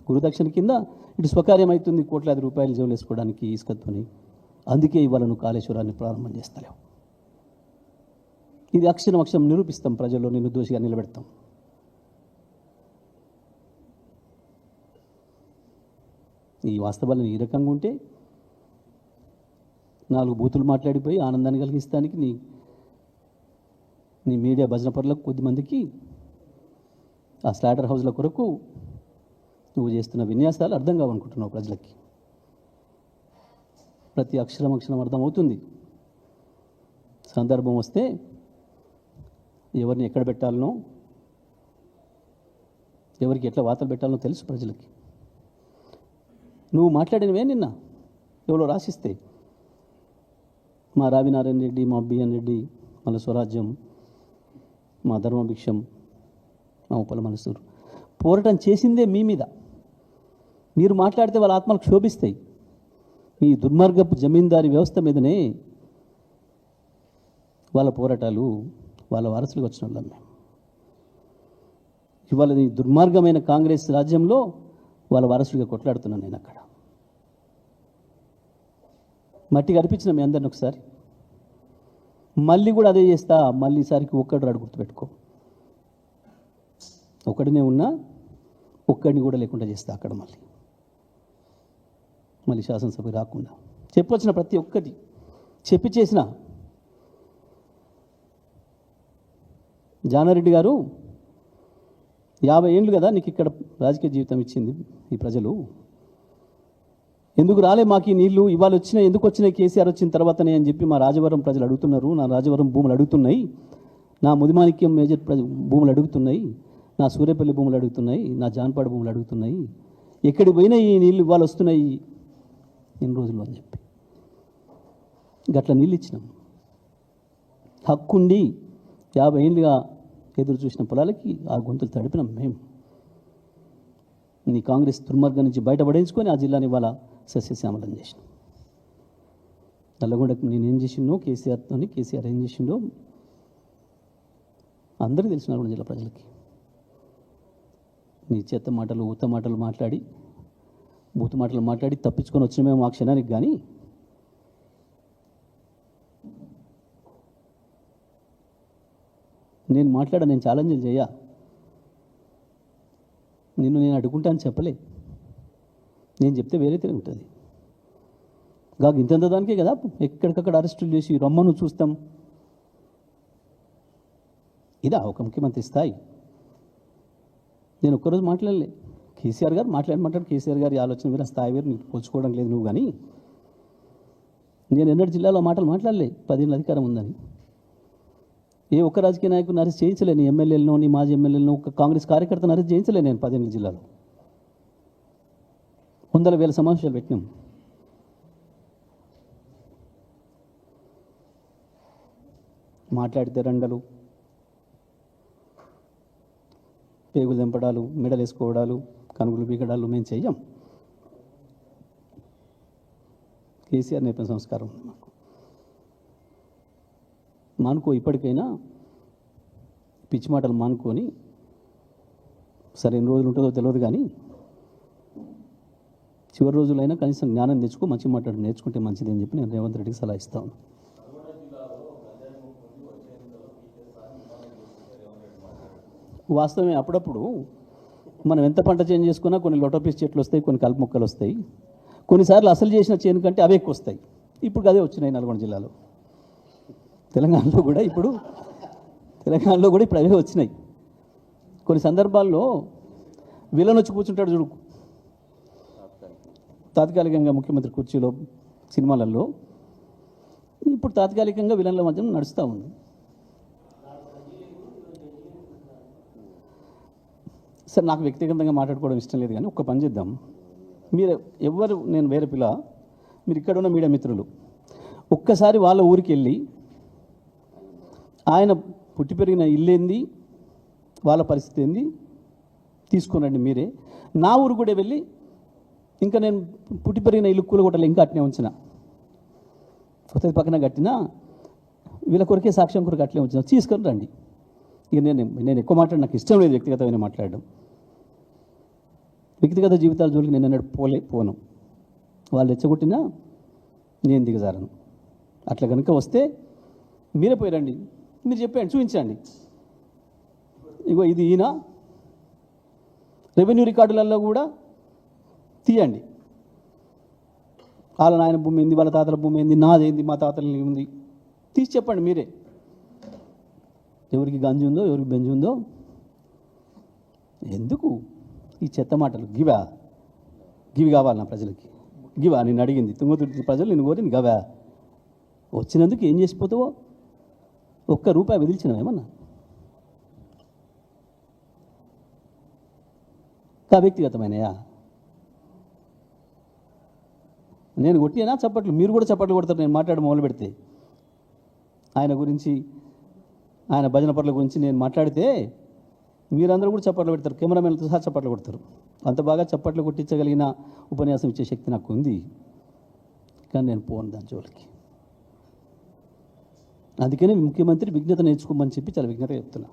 గురుదక్షిణ కింద, ఇటు స్వకార్యం అవుతుంది కోట్లాది రూపాయలు జోలు వేసుకోవడానికి ఇసుకతోని. అందుకే ఇవాళ నువ్వు కాళేశ్వరాన్ని ప్రారంభం చేస్తలేవు. ఇది అక్షరం నిరూపిస్తాం, ప్రజల్లో నిన్ను దోషిగా నిలబెడతాం. ఈ వాస్తవాలను ఈ రకంగా ఉంటే 4 బూతులు మాట్లాడిపోయి ఆనందాన్ని కలిగిస్తానికి నీ మీడియా భజన పరులకు కొద్దిమందికి ఆ స్లాటర్ హౌస్ల కొరకు నువ్వు చేస్తున్న విన్యాసాలు అర్థం కావనుకుంటున్నావు ప్రజలకి. ప్రతి అక్షరం అర్థమవుతుంది. సందర్భం వస్తే ఎవరిని ఎక్కడ పెట్టాలనో, ఎవరికి ఎట్లా వార్తలు పెట్టాలనో తెలుసు ప్రజలకి. నువ్వు మాట్లాడినవే నిన్న ఎవరో రాసిస్తే మా రావినారాయణ రెడ్డి, మా బిఎన్ రెడ్డి, మన స్వరాజ్యం, మా ధర్మభిక్షం, మా ఉప్పల మనసూరు పోరాటం చేసిందే మీ మీద. మీరు మాట్లాడితే వాళ్ళ ఆత్మలకు శోభిస్తాయి. మీ దుర్మార్గపు జమీందారీ వ్యవస్థ మీదనే వాళ్ళ పోరాటాలు, వాళ్ళ వారసులకు వచ్చిన వాళ్ళం మేము. ఇవాళ నీ దుర్మార్గమైన కాంగ్రెస్ రాజ్యంలో వాళ్ళ వారసుడిగా కొట్లాడుతున్నాను నేను. అక్కడ మట్టి కనిపించిన మీ అందరిని ఒకసారి మళ్ళీ కూడా అదే చేస్తా. మళ్ళీ ఈసారికి ఒక్కడు రాడు, గుర్తుపెట్టుకో. ఒక్కడినే ఉన్నా ఒక్కడిని కూడా లేకుండా చేస్తా అక్కడ. మళ్ళీ శాసనసభకి రాకుండా చెప్పొచ్చిన ప్రతి ఒక్కటి చెప్పి చేసిన. జానారెడ్డి గారు 50 ఏళ్ళు కదా నీకు ఇక్కడ రాజకీయ జీవితం ఇచ్చింది ఈ ప్రజలు. ఎందుకు రాలే మాకు ఈ నీళ్లు? ఇవాళ వచ్చినాయి, ఎందుకు వచ్చినాయి కేసీఆర్ వచ్చిన తర్వాతనే అని చెప్పి మా రాజవరం ప్రజలు అడుగుతున్నారు. నా రాజవరం భూములు అడుగుతున్నాయి, నా ముదిమాణిక్యం మేజర్ భూములు అడుగుతున్నాయి, నా సూర్యపల్లి భూములు అడుగుతున్నాయి, నా జాన్పాడు భూములు అడుగుతున్నాయి. ఎక్కడికి పోయినా ఈ నీళ్ళు ఇవాళ వస్తున్నాయి ఎన్ని రోజులు అని చెప్పి గట్ల నీళ్ళు ఇచ్చినాం. హక్కుండి 50 ఏళ్ళుగా ఎదురు చూసిన పొలాలకి ఆ గొంతులు తడిపినాం మేము. నీ కాంగ్రెస్ దుర్మార్గం నుంచి బయటపడేసుకొని ఆ జిల్లాని ఇవాళ సస్యశ్యామలం చేసినాం. నల్లగొండకు నేనేం చేసిండో కేసీఆర్ ఏం చేసిండో అందరికీ తెలిసిన నల్గొండ జిల్లా ప్రజలకి. నీ చెత్త మాటలు, ఊత మాటలు మాట్లాడి, బూతు మాటలు మాట్లాడి తప్పించుకొని వచ్చినామేమో ఆ క్షణానికి. కానీ నేను నేను ఛాలెంజ్లు చేయ, నేను అడుగుంటా అని చెప్పలే. నేను చెప్తే వేరే తిరిగి ఉంటుంది. ఇంత దానికే కదా ఎక్కడికక్కడ అరెస్టులు చేసి రమ్మను చూస్తాం. ఇదా ఒక ముఖ్యమంత్రి స్థాయి? నేను ఒక్కరోజు మాట్లాడలే. కేసీఆర్ గారు మాట్లాడు కేసీఆర్ గారి ఆలోచన వేరే, స్థాయి వేరు, నీకు పోల్చుకోవడం లేదు నువ్వు. కానీ నేను ఎన్నటి జిల్లాలో మాటలు మాట్లాడలే 10 ఏళ్ళ అధికారం ఉందని. ఏ ఒక్క రాజకీయ నాయకుని అరెస్ట్ చేయించలే, నీ ఎమ్మెల్యేలను, నీ మాజీ ఎమ్మెల్యేలను, ఒక కాంగ్రెస్ కార్యకర్తను అరెస్ట్ చేయించలే నేను 10 ఏళ్ళ జిల్లాలో. వందల వేల సమావేశాలు పెట్టినాం. మాట్లాడితే రండలు, పేగులు దింపడాలు, మెడలు వేసుకోవడాలు, కనుగులు బీగడాలు మేము చెయ్యం. కేసీఆర్ నేర్పిన సంస్కారం మాకు. మానుకో, ఇప్పటికైనా పిచ్చి మాటలు మానుకొని, సరే ఎన్ని రోజులు ఉంటుందో తెలియదు కానీ చివరి రోజులైనా కనీసం జ్ఞానం తెచ్చుకో, మంచి మాట్లాడి నేర్చుకుంటే మంచిది అని చెప్పి నేను రేవంత్ రెడ్డికి సలహా ఇస్తాను. వాస్తవమే, అప్పుడప్పుడు మనం ఎంత పంట చేంజ్ చేసుకున్నా కొన్ని లోటోపీస్ చెట్లు వస్తాయి, కొన్ని కలుపు మొక్కలు వస్తాయి. కొన్నిసార్లు అసలు చేసిన చేను కంటే అవే ఎక్కువ వస్తాయి. ఇప్పుడు అదే వచ్చినాయి నల్గొండ జిల్లాలో. తెలంగాణలో కూడా ఇప్పుడు అవే వచ్చినాయి. కొన్ని సందర్భాల్లో విలన్ వచ్చి కూర్చుంటాడు చూడు, తాత్కాలికంగా ముఖ్యమంత్రి కుర్చీలో సినిమాలలో. ఇప్పుడు తాత్కాలికంగా విలన్ల మధ్య నడుస్తూ ఉంది. సరే, నాకు వ్యక్తిగతంగా మాట్లాడుకోవడం ఇష్టం లేదు కానీ ఒక్క పని చేద్దాం. మీరు ఎవరు, నేను వేరే పిల్ల, మీరు ఇక్కడ ఉన్న మీడియా మిత్రులు, ఒక్కసారి వాళ్ళ ఊరికి వెళ్ళి ఆయన పుట్టి పెరిగిన ఇల్లు ఏంది, వాళ్ళ పరిస్థితి ఏంది తీసుకునండి మీరే. నా ఊరు కూడా వెళ్ళి, ఇంకా నేను పుట్టి పెరిగిన ఇల్లు కూలగొట్టలే, ఇంకా అట్నే ఉంచిన, కొత్తది పక్కన కట్టినా, వీళ్ళ కొరికే సాక్ష్యం కొరకు అట్లే ఉంచిన, తీసుకొని రండి. ఇక నేను ఎక్కువ మాట్లాడి నాకు ఇష్టం లేదు వ్యక్తిగతమైన మాట్లాడడం. వ్యక్తిగత జీవితాల జోలికి నేను అన్నాడు పోను. వాళ్ళు రెచ్చగొట్టినా నేను దిగజారను. అట్లా కనుక వస్తే మీరే పోయిరండి, మీరు చెప్పండి, చూపించండి. ఇగో ఇది ఈయన, రెవెన్యూ రికార్డులలో కూడా తీయండి. వాళ్ళ నాయన భూమి ఏంది, వాళ్ళ తాతల భూమి ఏంది, నాదేంది, మా తాతల ఉంది, తీసి చెప్పండి మీరే. ఎవరికి గంజి ఉందో, ఎవరికి బెంజి ఉందో. ఎందుకు ఈ చెత్త మాటలు? గివి కావాలి నా ప్రజలకి. గివా నేను అడిగింది, తుంగతుర్తి ప్రజలు నేను కోరింది గవా. వచ్చినందుకు ఏం చేసిపోతావో? ₹1 విదిల్చినావు ఏమన్నా? వ్యక్తిగతమైనయా? నేను కొట్టినా చప్పట్లు, మీరు కూడా చప్పట్లు కొడతారు నేను మాట్లాడి మొదలు పెడితే. ఆయన గురించి, ఆయన భజన పట్ల గురించి నేను మాట్లాడితే మీరందరూ కూడా చప్పట్లు పెడతారు, కెమెరామెన్లతో సహా చప్పట్లు కొడతారు. అంత బాగా చప్పట్లు కొట్టించగలిగిన ఉపన్యాసం ఇచ్చే శక్తి నాకు ఉంది. కానీ నేను పోను దాని జోలికి. అందుకనే ముఖ్యమంత్రి విజ్ఞత నేర్చుకోమని చెప్పి చాలా విజ్ఞతగా చెప్తున్నా.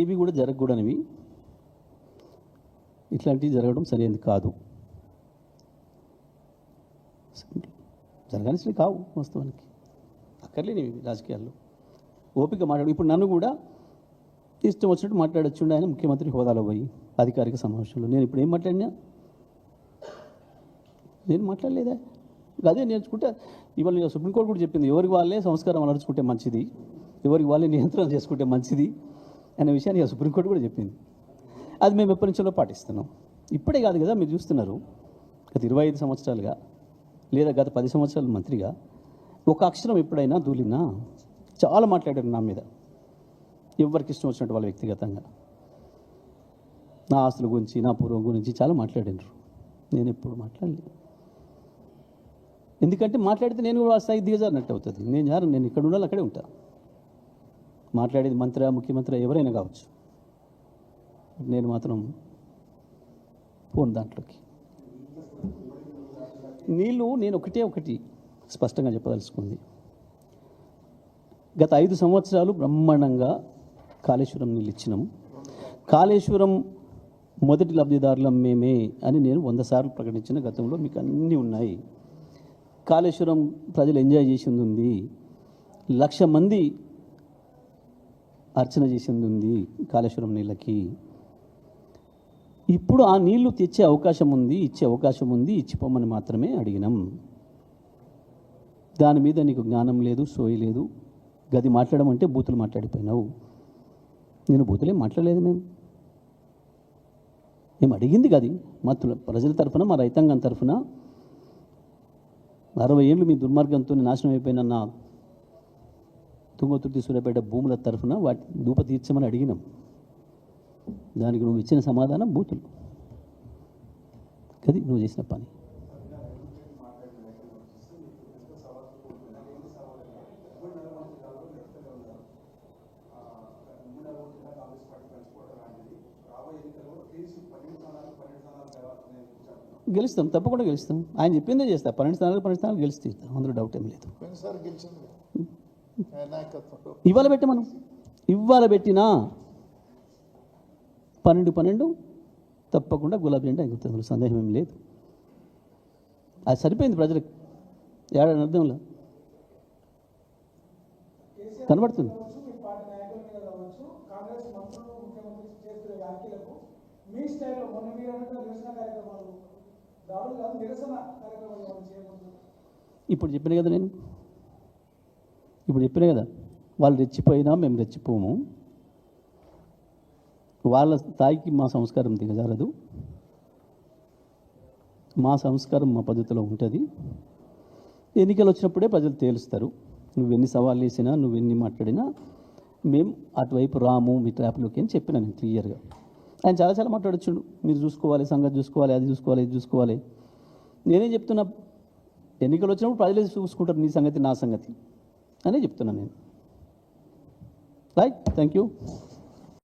ఇవి కూడా జరగకూడనివి, ఇట్లాంటివి జరగడం సరైనది కాదు. జరగాల్సినవి కావు వాస్తవానికి, అక్కర్లేనివి రాజకీయాల్లో. ఓపిక మాట్లాడు. ఇప్పుడు నన్ను కూడా ఇష్టం వచ్చినట్టు మాట్లాడొచ్చుండే ఆయన ముఖ్యమంత్రి హోదాలో పోయి అధికారిక సమావేశంలో. నేను ఇప్పుడు ఏం మాట్లాడినా? నేను మాట్లాడలేదా? అదే నేర్చుకుంటే ఇవాళ సుప్రీంకోర్టు కూడా చెప్పింది, ఎవరికి వాళ్ళే సంస్కారం అలర్చుకుంటే మంచిది, ఎవరికి వాళ్ళే నియంత్రణ చేసుకుంటే మంచిది అనే విషయాన్ని సుప్రీంకోర్టు కూడా చెప్పింది. అది మేము ఎప్పటి నుంచో పాటిస్తున్నాం. ఇప్పుడే కాదు కదా, మీరు చూస్తున్నారు గత 25 సంవత్సరాలుగా లేదా గత 10 సంవత్సరాల మంత్రిగా ఒక అక్షరం ఎప్పుడైనా దూలినా? చాలా మాట్లాడారు నా మీద, ఎవరికి ఇష్టం వచ్చినట్టు వాళ్ళు వ్యక్తిగతంగా నా ఆస్తుల గురించి, నా పూర్వం గురించి చాలా మాట్లాడారు. నేను ఎప్పుడు మాట్లాడలేదు. ఎందుకంటే మాట్లాడితే నేను కూడా ఆ స్థాయి దిగజారినట్టు అవుతుంది. నేను ఇక్కడ ఉండాలి, అక్కడే ఉంటా. మాట్లాడేది మంత్రి, ముఖ్యమంత్రి ఎవరైనా కావచ్చు, నేను మాత్రం పోను దాంట్లోకి. నీళ్ళు నేను ఒకటి స్పష్టంగా చెప్పదలుచుకుంది. గత 5 సంవత్సరాలు బ్రహ్మాండంగా కాళేశ్వరం నీళ్ళు ఇచ్చినాం. కాళేశ్వరం మొదటి లబ్ధిదారులం మేమే అని నేను 100 సార్లు ప్రకటించిన గతంలో మీకు అన్నీ ఉన్నాయి. కాళేశ్వరం ప్రజలు ఎంజాయ్ చేసింది ఉంది. 1,00,000 మంది అర్చన చేసింది ఉంది కాళేశ్వరం నీళ్ళకి. ఇప్పుడు ఆ నీళ్లు తెచ్చే అవకాశం ఉంది, ఇచ్చే అవకాశం ఉంది, ఇచ్చిపోమని మాత్రమే అడిగినాం. దాని మీద నీకు జ్ఞానం లేదు, సోయి లేదు. గది మాట్లాడడం అంటే బూతులు మాట్లాడిపోయినావు. నేను బూతులేం మాట్లాడలేదు. మేము అడిగింది గది మా ప్రజల తరఫున, మా రైతాంగం తరఫున 60 ఏళ్ళు మీ దుర్మార్గంతో నాశనం అయిపోయిన నా తుంగతుర్తి సూర్యాపేట భూముల తరఫున వాటి దూప తీర్చమని అడిగినాం. దానికి నువ్వు ఇచ్చిన సమాధానం బూతులు. అది నువ్వు చేసిన పని. గెలుస్తాం, తప్పకుండా గెలుస్తాం. ఆయన చెప్పిందే చేస్తా. 12 స్థానాలు గెలిస్తే అందులో డౌట్ ఏం లేదు. ఇవాళ పెట్టి మనం ఇవాళ పెట్టినా 12 తప్పకుండా గులాబీ జెండా ఎగురుతుంది, సందేహం ఏం లేదు. అది సరిపోయింది ప్రజలకు. ఏడాది అర్థంలో కనబడుతుంది. ఇప్పుడు చెప్పిన కదా వాళ్ళు రెచ్చిపోయినా మేము రెచ్చిపోము. వాళ్ళ స్థాయికి మా సంస్కారం దిగజారదు. మా సంస్కారం మా పద్ధతిలో ఉంటుంది. ఎన్నికలు వచ్చినప్పుడే ప్రజలు తేలుస్తారు. నువ్వెన్ని సవాళ్ళు వేసినా, నువ్వెన్ని మాట్లాడినా మేము అటువైపు రాము మీ ట్రాప్లోకి అని చెప్పినా నేను క్లియర్గా. ఆయన చాలా మాట్లాడొచ్చుండు. మీరు చూసుకోవాలి, సంగతి చూసుకోవాలి, అది చూసుకోవాలి, ఇది చూసుకోవాలి. నేనేం చెప్తున్నా, ఎన్నికలు వచ్చినప్పుడు ప్రజలే చూసుకుంటారు నీ సంగతి, నా సంగతి అనే చెప్తున్నాను నేను. Right, thank you.